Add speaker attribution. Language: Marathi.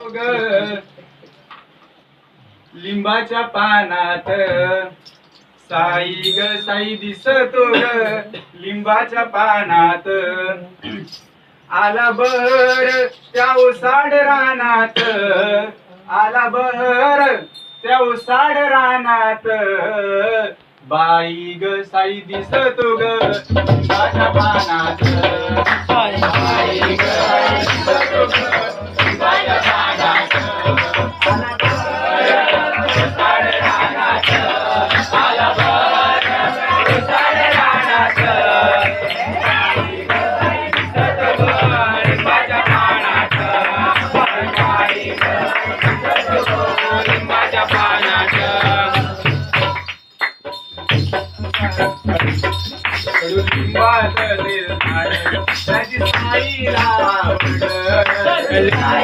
Speaker 1: ग लिंबाच्या पानात साई ग साई दिसतो ग लिंबाच्या पानात आला बर त्या उसाड रानात आला बर त्या उसाड रानात बाई ग साई दिसतो ग लिंबाच्या पानात बाई ग साई दिसतो ग लिंबाच्या पानात आला बर उसाड रानात आला बर उसाड रानात बाई ग साई दिसतो ग लिंबाच्या पानात बाई ग दिसतो ग लिंबाच्या पानात लिंबाचं झाड त्याची साईला आवड